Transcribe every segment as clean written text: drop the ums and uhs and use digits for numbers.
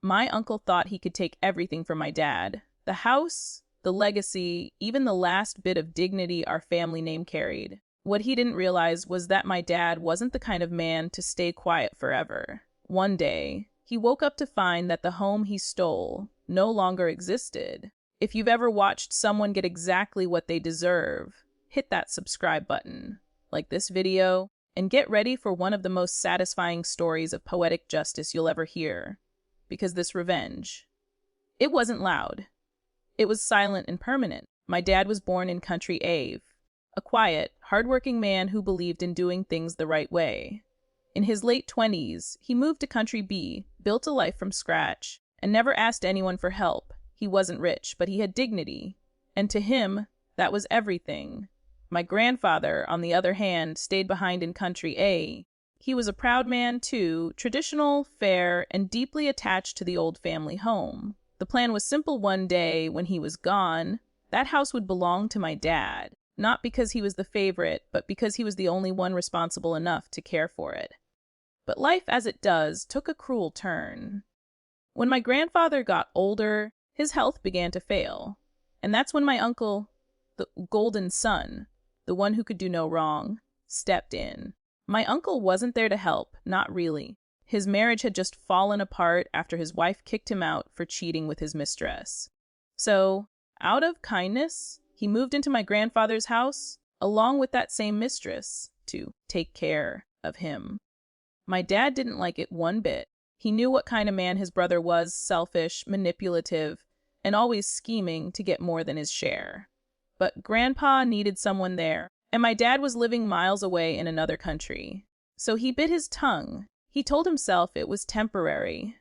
My uncle thought he could take everything from my dad. The house, the legacy, even the last bit of dignity our family name carried. What he didn't realize was that my dad wasn't the kind of man to stay quiet forever. One day, he woke up to find that the home he stole no longer existed. If you've ever watched someone get exactly what they deserve, hit that subscribe button, like this video, and get ready for one of the most satisfying stories of poetic justice you'll ever hear. Because this revenge, it wasn't loud. It was silent and permanent. My dad was born in Country Ave, a quiet, hardworking man who believed in doing things the right way. In his late 20s, he moved to Country B, built a life from scratch, and never asked anyone for help. He wasn't rich, but he had dignity. And to him, that was everything. My grandfather, on the other hand, stayed behind in Country A. He was a proud man, too, traditional, fair, and deeply attached to the old family home. The plan was simple. One day, when he was gone, that house would belong to my dad. Not because he was the favorite, but because he was the only one responsible enough to care for it. But life, as it does, took a cruel turn. When my grandfather got older, his health began to fail. And that's when my uncle, the golden son, the one who could do no wrong, stepped in. My uncle wasn't there to help, not really. His marriage had just fallen apart after his wife kicked him out for cheating with his mistress. So, out of kindness, he moved into my grandfather's house, along with that same mistress, to take care of him. My dad didn't like it one bit. He knew what kind of man his brother was, selfish, manipulative, and always scheming to get more than his share. But Grandpa needed someone there, and my dad was living miles away in another country. So he bit his tongue. He told himself it was temporary,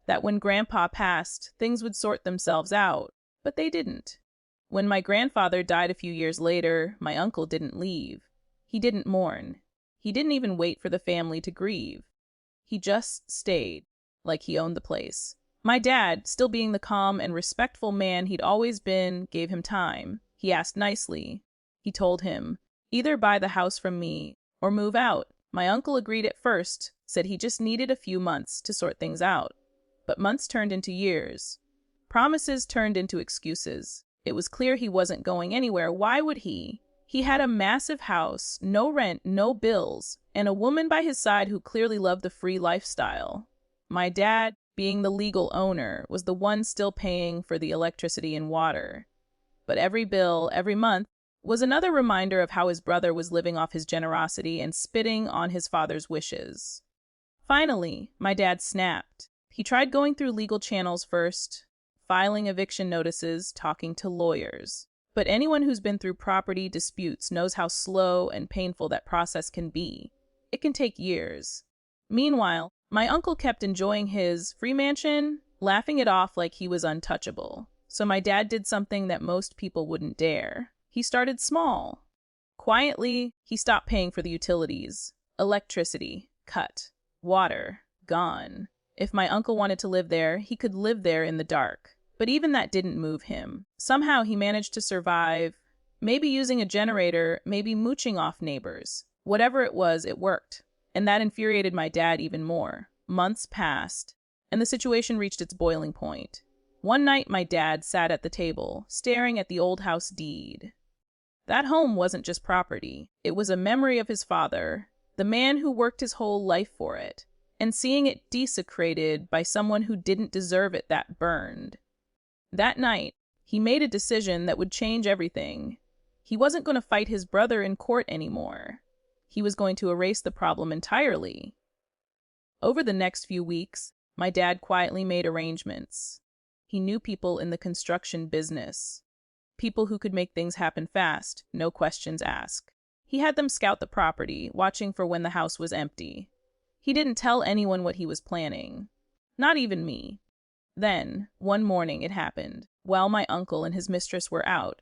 that when Grandpa passed, things would sort themselves out, but they didn't. When my grandfather died a few years later, my uncle didn't leave. He didn't mourn. He didn't even wait for the family to grieve. He just stayed, like he owned the place. My dad, still being the calm and respectful man he'd always been, gave him time. He asked nicely. He told him, either buy the house from me or move out. My uncle agreed at first, said he just needed a few months to sort things out. But months turned into years. Promises turned into excuses. It was clear he wasn't going anywhere. Why would he? He had a massive house, no rent, no bills, and a woman by his side who clearly loved the free lifestyle. My dad, being the legal owner, was the one still paying for the electricity and water. But every bill, every month, was another reminder of how his brother was living off his generosity and spitting on his father's wishes. Finally, my dad snapped. He tried going through legal channels first, filing eviction notices, talking to lawyers. But anyone who's been through property disputes knows how slow and painful that process can be. It can take years. Meanwhile, my uncle kept enjoying his free mansion, laughing it off like he was untouchable. So my dad did something that most people wouldn't dare. He started small. Quietly, he stopped paying for the utilities. Electricity, cut. Water, gone. If my uncle wanted to live there, he could live there in the dark. But even that didn't move him. Somehow he managed to survive, maybe using a generator, maybe mooching off neighbors. Whatever it was, it worked. And that infuriated my dad even more. Months passed, and the situation reached its boiling point. One night, my dad sat at the table, staring at the old house deed. That home wasn't just property. It was a memory of his father, the man who worked his whole life for it, and seeing it desecrated by someone who didn't deserve it, that burned. That night, he made a decision that would change everything. He wasn't going to fight his brother in court anymore. He was going to erase the problem entirely. Over the next few weeks, my dad quietly made arrangements. He knew people in the construction business, people who could make things happen fast, no questions asked. He had them scout the property, watching for when the house was empty. He didn't tell anyone what he was planning, not even me. Then, one morning it happened, while my uncle and his mistress were out,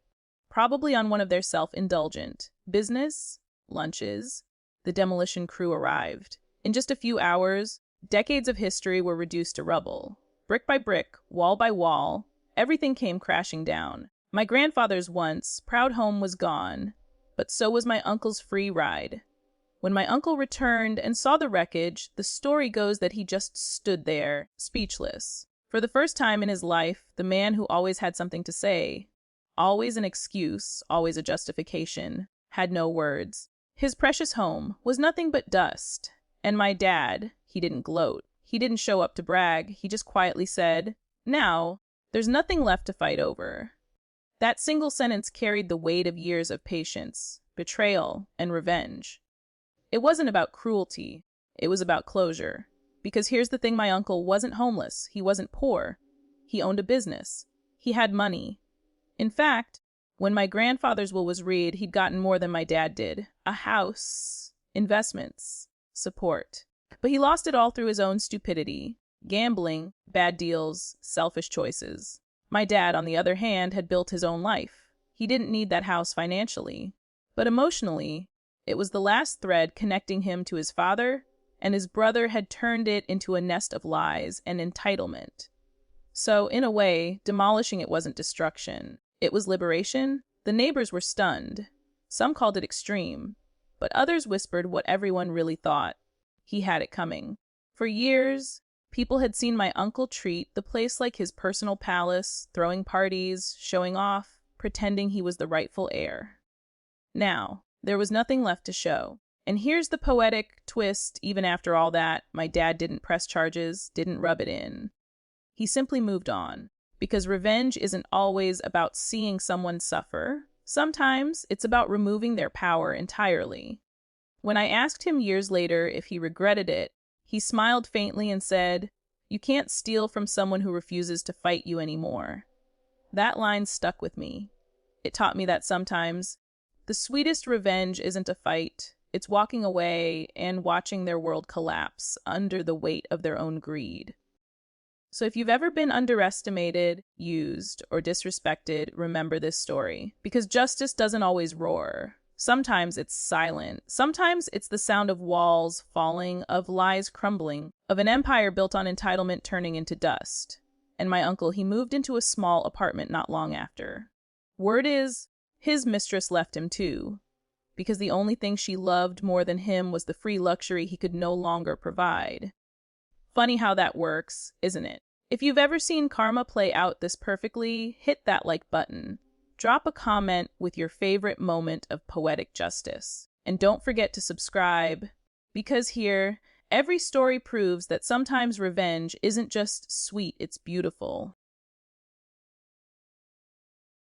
probably on one of their self-indulgent business lunches. The demolition crew arrived. In just a few hours, decades of history were reduced to rubble. Brick by brick, wall by wall, everything came crashing down. My grandfather's once proud home was gone, but so was my uncle's free ride. When my uncle returned and saw the wreckage, the story goes that he just stood there, speechless. For the first time in his life, the man who always had something to say, always an excuse, always a justification, had no words. His precious home was nothing but dust. And my dad, he didn't gloat. He didn't show up to brag. He just quietly said, "Now, there's nothing left to fight over." That single sentence carried the weight of years of patience, betrayal, and revenge. It wasn't about cruelty. It was about closure. Because here's the thing, my uncle wasn't homeless. He wasn't poor. He owned a business. He had money. In fact, when my grandfather's will was read, he'd gotten more than my dad did. A house, investments, support. But he lost it all through his own stupidity, gambling, bad deals, selfish choices. My dad, on the other hand, had built his own life. He didn't need that house financially. But emotionally, it was the last thread connecting him to his father, and his brother had turned it into a nest of lies and entitlement. So, in a way, demolishing it wasn't destruction. It was liberation. The neighbors were stunned. Some called it extreme, but others whispered what everyone really thought. He had it coming. For years, people had seen my uncle treat the place like his personal palace, throwing parties, showing off, pretending he was the rightful heir. Now, there was nothing left to show. And here's the poetic twist: even after all that, my dad didn't press charges, didn't rub it in. He simply moved on. Because revenge isn't always about seeing someone suffer. Sometimes it's about removing their power entirely. When I asked him years later if he regretted it, he smiled faintly and said, "You can't steal from someone who refuses to fight you anymore." That line stuck with me. It taught me that sometimes the sweetest revenge isn't a fight. It's walking away and watching their world collapse under the weight of their own greed. So if you've ever been underestimated, used, or disrespected, remember this story. Because justice doesn't always roar. Sometimes it's silent. Sometimes it's the sound of walls falling, of lies crumbling, of an empire built on entitlement turning into dust. And my uncle, he moved into a small apartment not long after. Word is, his mistress left him too. Because the only thing she loved more than him was the free luxury he could no longer provide. Funny how that works, isn't it? If you've ever seen karma play out this perfectly, hit that like button. Drop a comment with your favorite moment of poetic justice. And don't forget to subscribe, because here, every story proves that sometimes revenge isn't just sweet, it's beautiful.